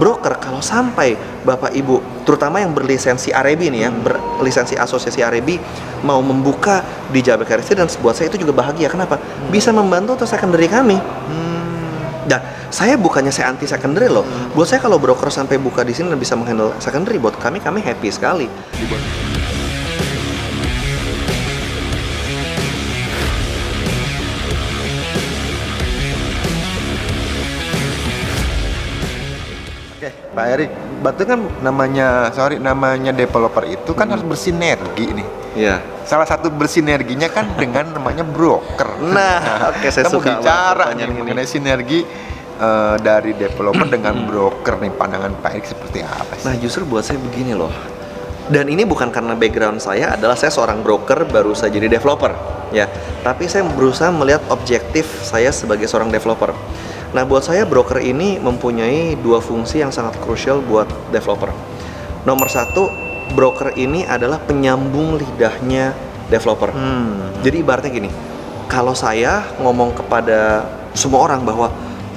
broker kalau sampai Bapak Ibu, terutama yang berlisensi Arebi nih ya, berlisensi asosiasi Arebi mau membuka di Jabeka Residence, buat saya itu juga bahagia. Kenapa? Bisa membantu untuk secondary kami. Dan saya bukannya saya anti secondary loh. Buat saya kalau broker sampai buka di sini dan bisa menghandle secondary, buat kami happy sekali. Oke, Pak Erik, betul kan namanya developer itu kan harus bersinergi nih. Iya. Salah satu bersinerginya kan dengan namanya broker. Nah, oke, saya kita mau suka bicara nih pertanyaan ini. mengenai sinergi dari developer dengan broker nih, pandangan Pak Erik seperti apa sih? Nah, justru buat saya begini loh. Dan ini bukan karena background saya adalah saya seorang broker baru saja jadi developer, ya. Tapi saya berusaha melihat objektif saya sebagai seorang developer. Nah, buat saya broker ini mempunyai dua fungsi yang sangat krusial buat developer. Nomor satu, broker ini adalah penyambung lidahnya developer. Jadi ibaratnya gini, kalau saya ngomong kepada semua orang bahwa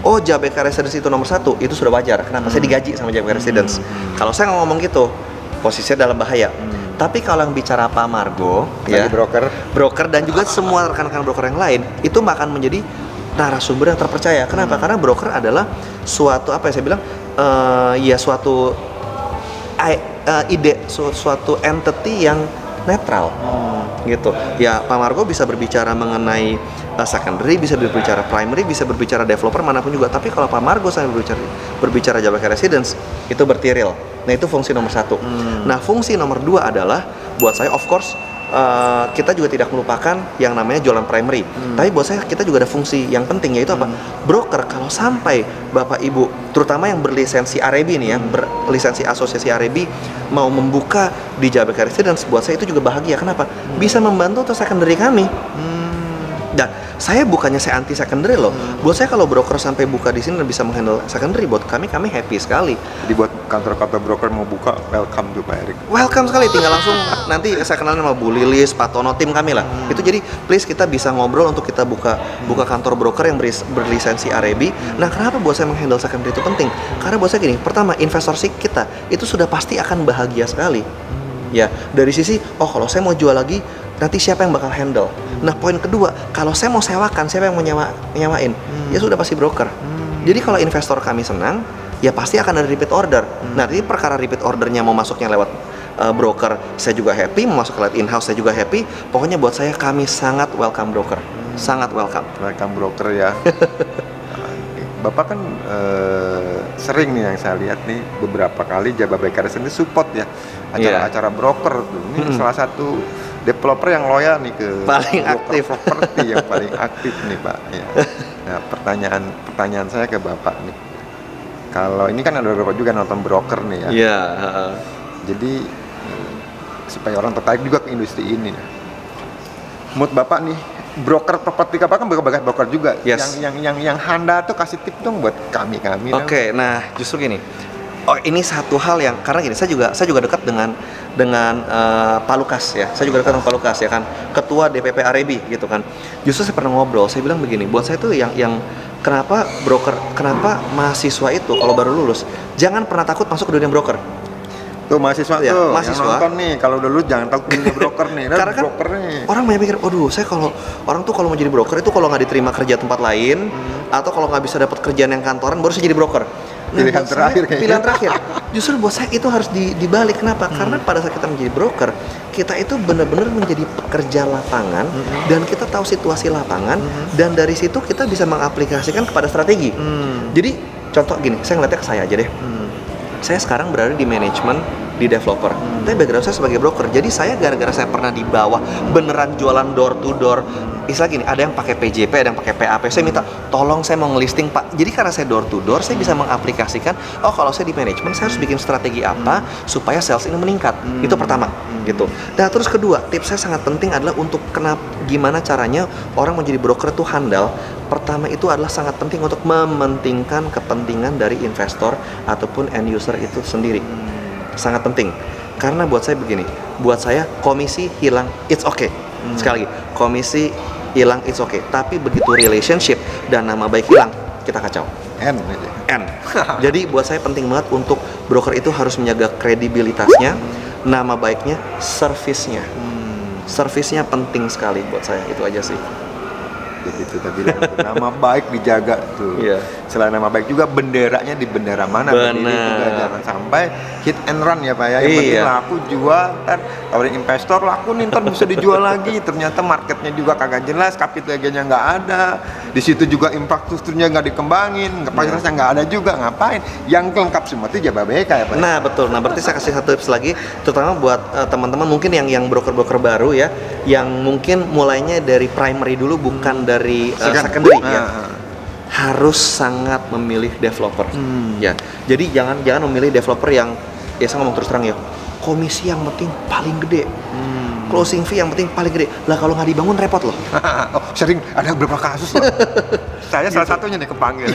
oh, Jabeka Residence itu nomor satu, itu sudah wajar. Kenapa? Saya digaji sama Jabeka Residence. Kalau saya ngomong gitu, posisinya dalam bahaya. Tapi kalau yang bicara Pak Margo, ya, broker dan juga semua rekan-rekan broker yang lain, itu akan menjadi narasumber yang terpercaya. Kenapa? Karena broker adalah suatu apa ya saya bilang, ya suatu ide, suatu entity yang netral, gitu. Ya, Pak Margo bisa berbicara mengenai secondary, bisa berbicara primary, bisa berbicara developer manapun juga. Tapi kalau Pak Margo saya berbicara Jabeka Residence, itu berarti real. Nah, itu fungsi nomor satu. Nah, fungsi nomor dua adalah buat saya, of course, kita juga tidak melupakan yang namanya jualan primary. Tapi buat saya kita juga ada fungsi yang penting, yaitu apa? Broker kalau sampai Bapak Ibu, terutama yang berlisensi Arebi nih ya, berlisensi asosiasi Arebi mau membuka di Jabeka Residence, buat saya itu juga bahagia. Kenapa? Bisa membantu untuk secondary kami. Dan saya bukannya saya anti secondary loh. Buat saya kalau broker sampai buka di sini dan bisa menghandle secondary, buat kami happy sekali. Jadi buat kantor-kantor broker mau buka, welcome tuh Pak Erik. Welcome sekali, tinggal langsung nanti saya kenalin sama Bu Lilis, Pak Tono, tim kami lah. Itu jadi please kita bisa ngobrol untuk kita buka kantor broker yang berlisensi Arebi. Nah, kenapa buat saya menghandle secondary itu penting? Karena buat saya gini, pertama investor kita itu sudah pasti akan bahagia sekali. Ya, dari sisi kalau saya mau jual lagi, nanti siapa yang bakal handle? Nah, poin kedua, kalau saya mau sewakan, siapa yang mau nyewain? Ya sudah pasti broker. Jadi kalau investor kami senang, ya pasti akan ada repeat order. Nah, ini perkara repeat ordernya mau masuknya lewat broker, saya juga happy. Mau masuk lewat in-house, saya juga happy. Pokoknya buat saya, kami sangat welcome broker. Sangat welcome. Welcome broker ya. Bapak kan sering nih yang saya lihat nih, beberapa kali Jabeka Residence support ya acara-acara broker tuh. Ini salah satu developer yang loyal nih ke paling aktif properti yang paling aktif nih Pak. Ya. Nah, pertanyaan saya ke Bapak nih. Kalau ini kan ada beberapa juga nonton broker nih ya. Iya. Jadi supaya orang tertarik juga ke industri ini. Menurut Bapak nih, broker properti apa kan broker juga. Yes. Yang handal tuh kasih tip dong buat kami. Oke, nah justru gini. Ini satu hal yang karena gini, saya juga dekat dengan Pak Lukas ya. Saya juga dekat dengan Pak Lukas ya kan, ketua DPP Arebi gitu kan. Justru saya pernah ngobrol, saya bilang begini, buat saya tuh yang kenapa mahasiswa itu kalau baru lulus jangan pernah takut masuk ke dunia broker. Tuh mahasiswa ya, tuh mahasiswa yang nonton nih, kalau dulu jangan takut dunia broker nih. Karena kan broker nih, orang banyak pikir, saya kalau orang tuh kalau mau jadi broker itu kalau nggak diterima kerja tempat lain atau kalau nggak bisa dapat kerjaan yang kantoran baru saya jadi broker. Nah, pilihan terakhir. Justru buat saya itu harus dibalik. Kenapa? Karena pada saat kita menjadi broker, kita itu benar-benar menjadi pekerja lapangan dan kita tahu situasi lapangan dan dari situ kita bisa mengaplikasikan kepada strategi. Jadi contoh gini, saya ngeliatnya ke saya aja deh. Saya sekarang berada di manajemen di developer. Tapi background saya sebagai broker. Jadi saya gara-gara saya pernah di bawah beneran jualan door to door. Istilah gini, ada yang pakai PJP, ada yang pakai PAP. Saya minta, tolong saya mau ngelisting Pak. Jadi karena saya door to door, saya bisa mengaplikasikan, kalau saya di manajemen, saya harus bikin strategi apa supaya sales ini meningkat. Itu pertama, gitu. Nah, terus kedua, tips saya sangat penting adalah untuk gimana caranya orang menjadi broker itu handal. Pertama itu adalah sangat penting untuk mementingkan kepentingan dari investor ataupun end user itu sendiri. Sangat penting. Karena buat saya begini, buat saya komisi hilang, it's okay. Sekali lagi, komisi hilang it's okay. Tapi begitu relationship dan nama baik hilang, kita kacau. N aja. N. Jadi buat saya penting banget untuk broker itu harus menjaga kredibilitasnya, nama baiknya, servisnya. Servisnya penting sekali buat saya, itu aja sih. Jadi itu tadi nama baik dijaga tuh. Iya. Selain nama baik juga benderanya di bendera mana berdiri juga, jangan sampai hit and run ya Pak ya. Yang penting laku jual, kan tawarin investor laku nih ntar bisa dijual lagi. Ternyata marketnya juga kagak jelas, capital gainnya nggak ada. Di situ juga infrastrukturnya nggak dikembangin, fasilitasnya nggak ada juga, ngapain? Yang lengkap semua itu Jababeka ya Pak. Nah betul. Nah berarti saya kasih satu tips lagi, terutama buat teman-teman mungkin yang broker-broker baru ya, yang mungkin mulainya dari primary dulu, bukan dari secondary ya. Harus sangat memilih developer. Ya. Jadi jangan memilih developer yang, ya saya ngomong terus terang ya, komisi yang penting paling gede, closing fee yang penting paling gede. Lah kalau nggak dibangun repot loh. Oh, sering ada beberapa kasus loh. Saya salah satunya nih kepanggil.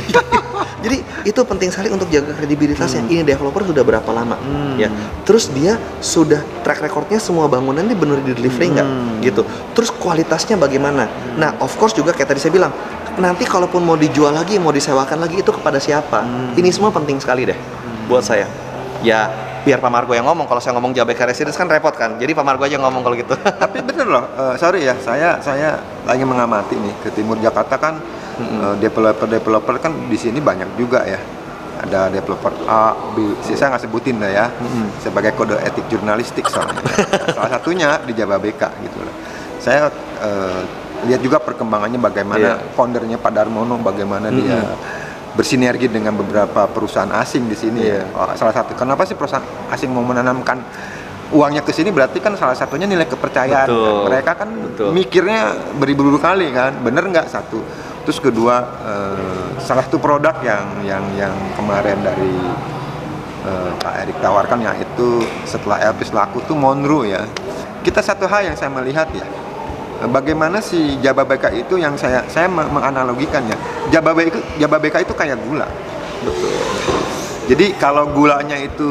Jadi itu penting sekali untuk jaga kredibilitasnya. Ini developer sudah berapa lama, ya. Terus dia sudah track recordnya semua bangunan ini benar di delivery nggak, gitu. Terus kualitasnya bagaimana? Nah, of course juga kayak tadi saya bilang, nanti kalaupun mau dijual lagi, mau disewakan lagi itu kepada siapa? Ini semua penting sekali deh, buat saya. Ya, biar Pak Margo yang ngomong. Kalau saya ngomong Jababeka Residence kan repot kan. Jadi Pak Margo aja ngomong kalau gitu. Tapi bener loh, sorry ya, saya lagi mengamati nih ke timur Jakarta kan, developer kan di sini banyak juga ya. Ada developer A, B, saya nggak sebutin lah ya, sebagai kode etik jurnalistik soalnya. Salah satunya di Jababeka gitu loh. Saya lihat juga perkembangannya bagaimana foundernya Pak Darmono, bagaimana dia bersinergi dengan beberapa perusahaan asing di sini. Salah satu, kenapa sih perusahaan asing mau menanamkan uangnya ke sini, berarti kan salah satunya nilai kepercayaan. Mereka kan mikirnya beribu-ribu kali kan, bener nggak satu. Terus kedua, salah satu produk yang kemarin dari Pak Erik tawarkan, yang itu setelah Elpis laku tuh Monroe ya. Kita satu hal yang saya melihat ya, bagaimana si Jababeka itu, yang saya menganalogikannya, Jababeka itu kayak gula. Betul. Jadi kalau gulanya itu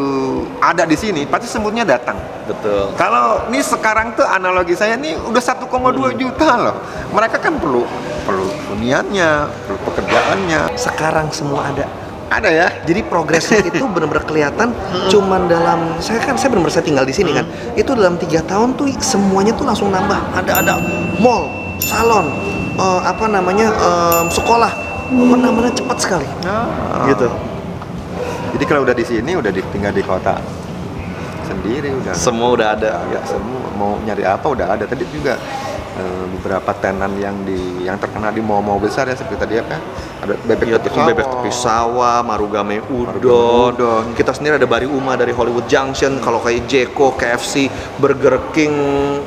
ada di sini, pasti semutnya datang. Betul. Kalau ini sekarang tuh analogi saya nih udah 1,2 juta loh. Mereka kan perlu huniannya, perlu pekerjaannya. Sekarang semua ada. Ada ya. Jadi progresnya itu benar-benar kelihatan. Cuman dalam saya benar-benar saya tinggal di sini kan. Itu dalam 3 tahun tuh semuanya tuh langsung nambah. Ada mall, salon, sekolah. Penambahannya cepat sekali. Gitu. Jadi kalau udah di sini, udah tinggal di kota sendiri, udah semua udah ada. Ya, semua mau nyari apa udah ada. Tadi juga beberapa tenan yang terkenal di mall-mall besar ya, seperti tadi apa? Ada Bebek Tepi Sawah, Marugame Udon. Kita sendiri ada Bari Uma dari Hollywood Junction. Kalau kayak Jeko, KFC, Burger King,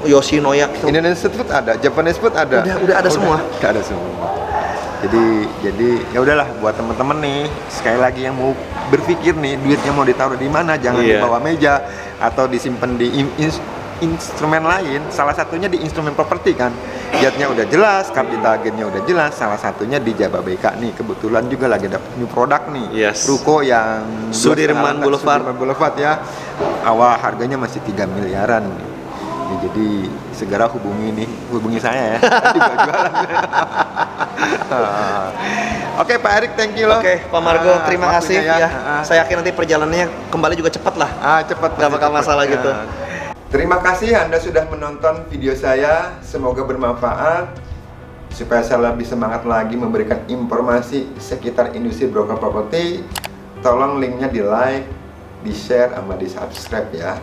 Yoshinoya. Indonesian food ada, Japanese food ada. Udah ada semua. Udah ada semua. Jadi ya udahlah, buat teman-teman nih, sekali lagi yang mau berpikir nih duitnya mau ditaruh di mana, jangan di bawah meja atau disimpan di instrumen lain. Salah satunya di instrumen properti kan, yieldnya udah jelas, capital gainnya udah jelas. Salah satunya di Jababeka nih, kebetulan juga lagi dapat new produk nih, ruko yang Sudirman Boulevard ya, awal harganya masih 3 miliaran nih. Ya, jadi segera hubungi saya ya. Juga jualan. Oke Pak Erik, thank you loh. Oke Pak Margo, terima kasih ya. Saya yakin nanti perjalanannya kembali juga cepat lah. Cepat. Gak bakal masalah gitu. Terima kasih Anda sudah menonton video saya. Semoga bermanfaat, supaya saya lebih semangat lagi memberikan informasi sekitar industri broker properti. Tolong linknya di like, di share, sama di subscribe ya.